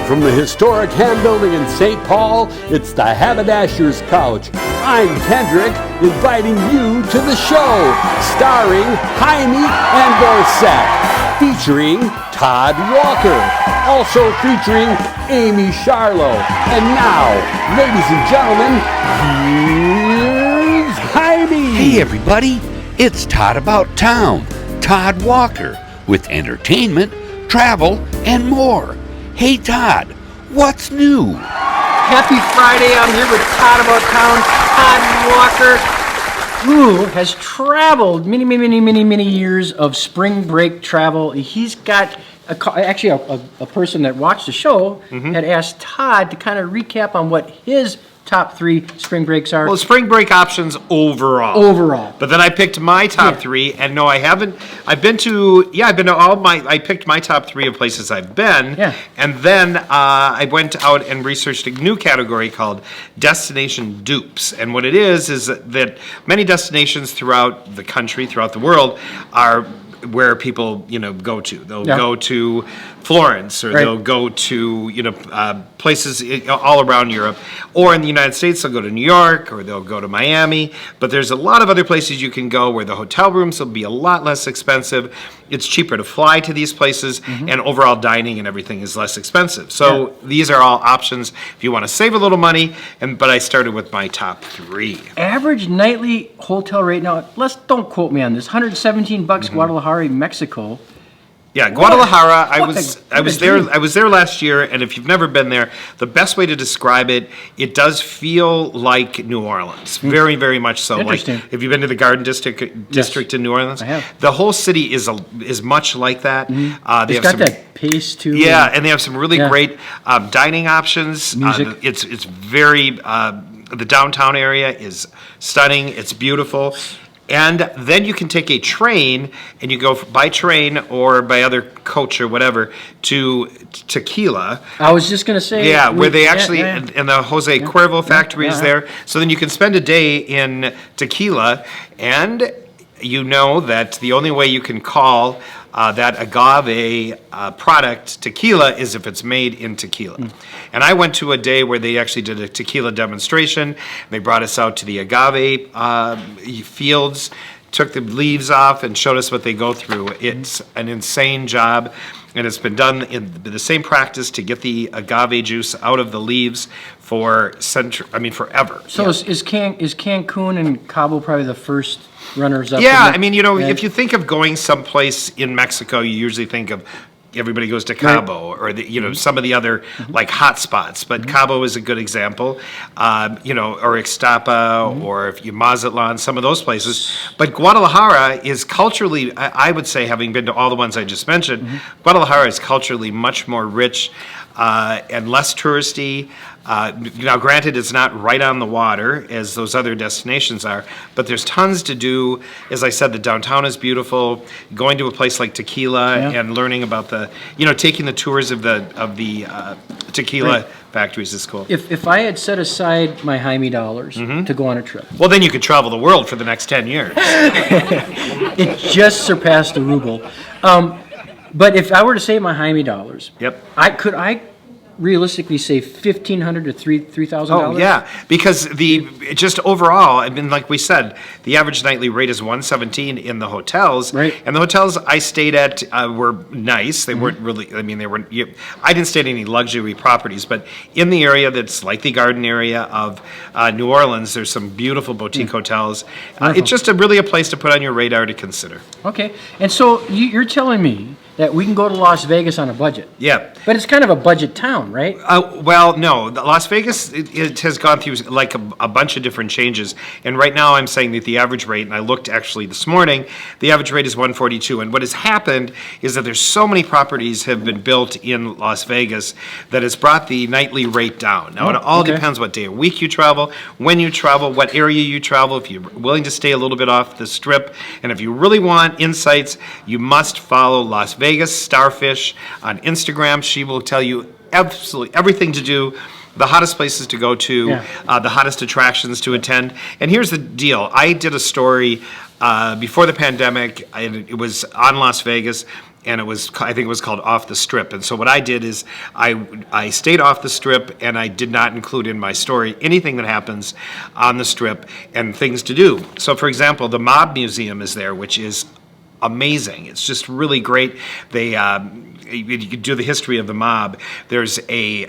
from the historic Ham Building in St. Paul, it's the Haberdasher's Couch. I'm Kendrick, inviting you to the show, starring Jaime and Dorset, featuring Todd Walker, also featuring Amye Scharlau. And now, ladies and gentlemen, here's Jaime. Hey everybody, it's Todd About Town, Todd Walker, with entertainment, travel, and more. Hey Todd, what's new? Happy Friday, I'm here with Todd About Town, Todd Walker, who has traveled many years of spring break travel. He's got, a person that watched the show had asked Todd to kind of recap on what his top 3 spring breaks are. Well, spring break options overall. But then I picked my top 3, and no, I haven't. I've been to I picked my top 3 of places I've been. Yeah. And then I went out and researched a new category called Destination Dupes. And what it is that many destinations throughout the country, throughout the world, are where people, go to. They'll go to Florence, or they'll go to, places all around Europe. Or in the United States, they'll go to New York, or they'll go to Miami. But there's a lot of other places you can go where the hotel rooms will be a lot less expensive. It's cheaper to fly to these places, and overall dining and everything is less expensive. So these are all options if you want to save a little money. But I started with my top 3. Average nightly hotel rate now, don't quote me on this, $117 Guadalajara, Mexico. Yeah, Guadalajara. I was there last year, and if you've never been there, the best way to describe it, it does feel like New Orleans, very, very much so. Interesting. Like, have you been to the Garden District in New Orleans? I have. The whole city is much like that. It's got that pace too. Yeah, and they have some really great dining options. Music. It's very the downtown area is stunning. It's beautiful. And then you can take a train, and you go by train or by other coach or whatever to Tequila. I was just going to say. Yeah, where they actually, and the Jose Cuervo factory is there. So then you can spend a day in Tequila, and you know that the only way you can call that agave product tequila is if it's made in tequila. And I went to a day where they actually did a tequila demonstration. They brought us out to the agave fields, took the leaves off, and showed us what they go through. It's an insane job, and it's been done in the same practice to get the agave juice out of the leaves for forever. So is Cancun and Cabo probably the first runners up? Yeah, if you think of going someplace in Mexico, you usually think of everybody goes to Cabo or some of the other like hot spots. But Cabo is a good example, or Ixtapa or if you Mazatlan, some of those places. But Guadalajara is culturally, I would say, having been to all the ones I just mentioned, Guadalajara is culturally much more rich and less touristy. Now, granted, it's not right on the water as those other destinations are, but there's tons to do. As I said, the downtown is beautiful. Going to a place like Tequila and learning about taking the tours of the tequila factories is cool. If I had set aside my Jaime dollars to go on a trip. Well, then you could travel the world for the next 10 years. It just surpassed the ruble. But if I were to save my Jaime dollars, could I realistically say $1,500 to $3,000? Oh yeah, because just overall, like we said, the average nightly rate is $117 in the hotels. Right. And the hotels I stayed at were they weren't really. They weren't. I didn't stay at any luxury properties, but in the area that's like the garden area of New Orleans, there's some beautiful boutique hotels. It's just really a place to put on your radar to consider. Okay, and so you're telling me that we can go to Las Vegas on a budget. Yeah. But it's kind of a budget town, right? Well, no. Las Vegas it has gone through like a bunch of different changes. And right now I'm saying that the average rate, and I looked actually this morning, the average rate is $142. And what has happened is that there's so many properties have been built in Las Vegas that has brought the nightly rate down. Now, it all depends what day of week you travel, when you travel, what area you travel, if you're willing to stay a little bit off the strip. And if you really want insights, you must follow Las Vegas Starfish on Instagram. She will tell you absolutely everything to do, the hottest places to go to, the hottest attractions to attend. And here's the deal. I did a story before the pandemic, and it was on Las Vegas, and I think it was called Off the Strip. And so what I did is I stayed off the Strip, and I did not include in my story anything that happens on the Strip and things to do. So, for example, the Mob Museum is there, which is amazing. It's just really great. They you could do the history of the mob. There's a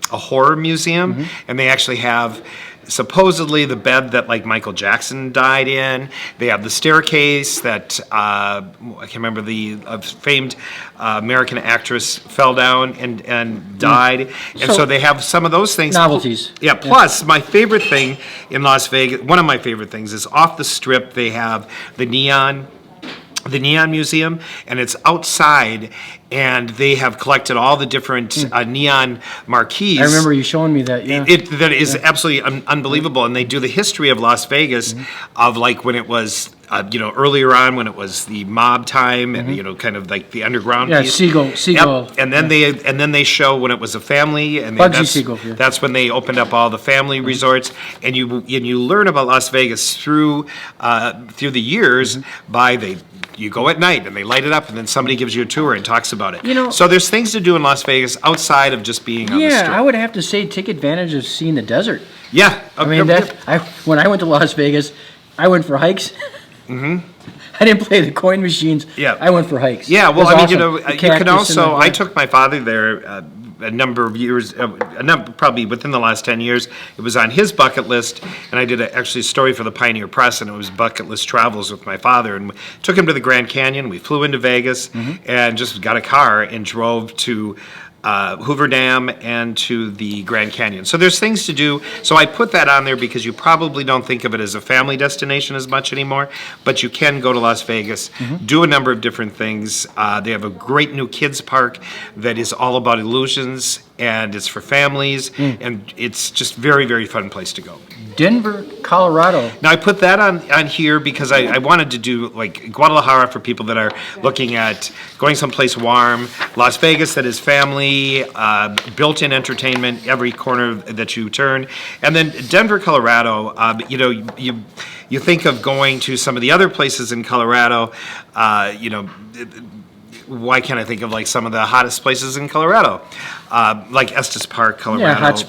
horror museum, and they actually have supposedly the bed that like Michael Jackson died in. They have the staircase that I can't remember, the famed American actress fell down and died. And so they have some of those things. Novelties. Yeah. Plus, my favorite thing in Las Vegas, one of my favorite things, is off the Strip. They have the Neon Museum, and it's outside, and they have collected all the different neon marquees. I remember you showing me that. Yeah, that is absolutely unbelievable. And they do the history of Las Vegas, of like when it was earlier on, when it was the mob time, and kind of like the underground piece. Seagull. Yep. And then they show when it was a family, and that's when they opened up all the family resorts, and you learn about Las Vegas through the years by you go at night and they light it up, and then somebody gives you a tour and talks about it. So there's things to do in Las Vegas outside of just being on the Strip. I would have to say take advantage of seeing the desert. Yeah. I mean, when I went to Las Vegas, I went for hikes. I didn't play the coin machines. Yeah. I went for hikes. Yeah, well, I mean, you can also, I took my father there a number of years, probably within the last 10 years. It was on his bucket list, and I did actually a story for the Pioneer Press, and it was bucket list travels with my father, and took him to the Grand Canyon. We flew into Vegas and just got a car and drove to Hoover Dam and to the Grand Canyon. So there's things to do. So I put that on there because you probably don't think of it as a family destination as much anymore, but you can go to Las Vegas, do a number of different things. They have a great new kids park that is all about illusions, and it's for families, and it's just very, very fun place to go. Denver, Colorado. Now I put that on here because I wanted to do like Guadalajara for people that are looking at going someplace warm. Las Vegas, that is family, built-in entertainment every corner that you turn, and then Denver, Colorado. You think of going to some of the other places in Colorado. Why can't I think of like some of the hottest places in Colorado? Like Estes Park, Colorado. Yeah, Hot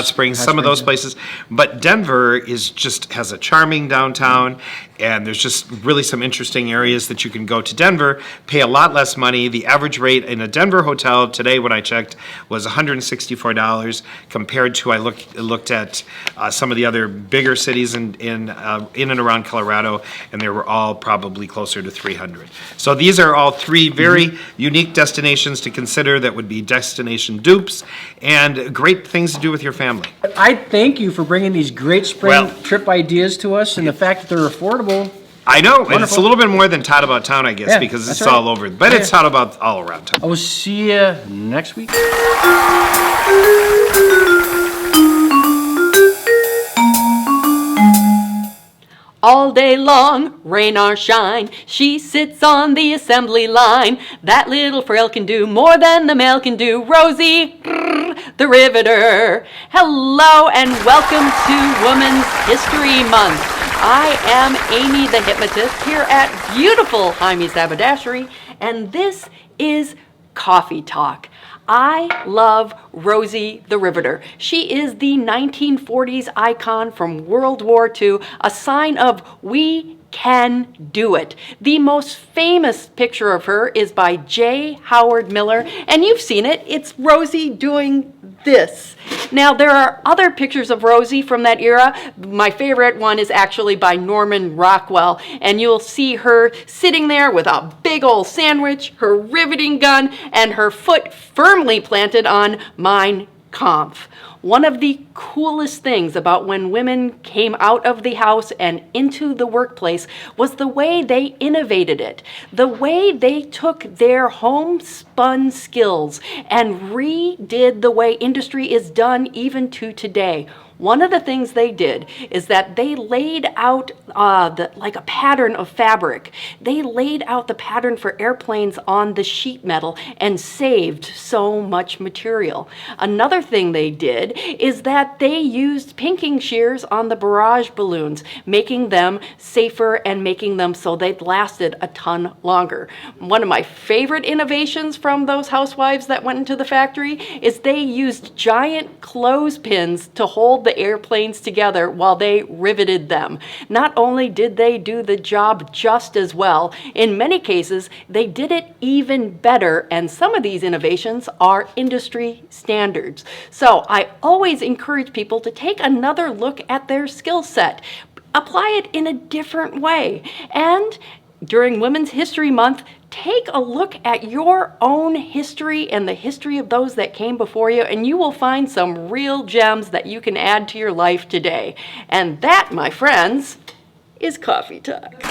Springs. Some of those places. But Denver has a charming downtown, and there's just really some interesting areas that you can go to Denver, pay a lot less money. The average rate in a Denver hotel today, when I checked, was $164 compared to, I looked at some of the other bigger cities in and around Colorado, and they were all probably closer to $300. So these are all three very unique destinations to consider that would be destination dupes and great things to do with your family. I thank you for bringing these great spring trip ideas to us, and the fact that they're affordable. I know, and it's a little bit more than Todd About Town, I guess, because it's all over. But it's Todd About all around town. I will see you next week. All day long, rain or shine, she sits on the assembly line. That little frail can do more than the male can do. Rosie the Riveter. Hello and welcome to Women's History Month. I am Amye the Hypnotist here at beautiful Amye's Haberdashery, and this is Coffee Talk. I love Rosie the Riveter. She is the 1940s icon from World War II, a sign of we can do it. The most famous picture of her is by J. Howard Miller, and you've seen it. It's Rosie doing this. Now, there are other pictures of Rosie from that era. My favorite one is actually by Norman Rockwell, and you'll see her sitting there with a big old sandwich, her riveting gun, and her foot firmly planted on Mein Kampf. One of the coolest things about when women came out of the house and into the workplace was the way they innovated it, the way they took their homespun skills and redid the way industry is done even to today. One of the things they did is that they laid out like a pattern of fabric. They laid out the pattern for airplanes on the sheet metal and saved so much material. Another thing they did is that they used pinking shears on the barrage balloons, making them safer and making them so they lasted a ton longer. One of my favorite innovations from those housewives that went into the factory is they used giant clothespins to hold the airplanes together while they riveted them. Not only did they do the job just as well, in many cases they did it even better, and some of these innovations are industry standards. So I always encourage people to take another look at their skill set, apply it in a different way, and during Women's History Month, take a look at your own history and the history of those that came before you, and you will find some real gems that you can add to your life today. And that, my friends, is Coffee Talk.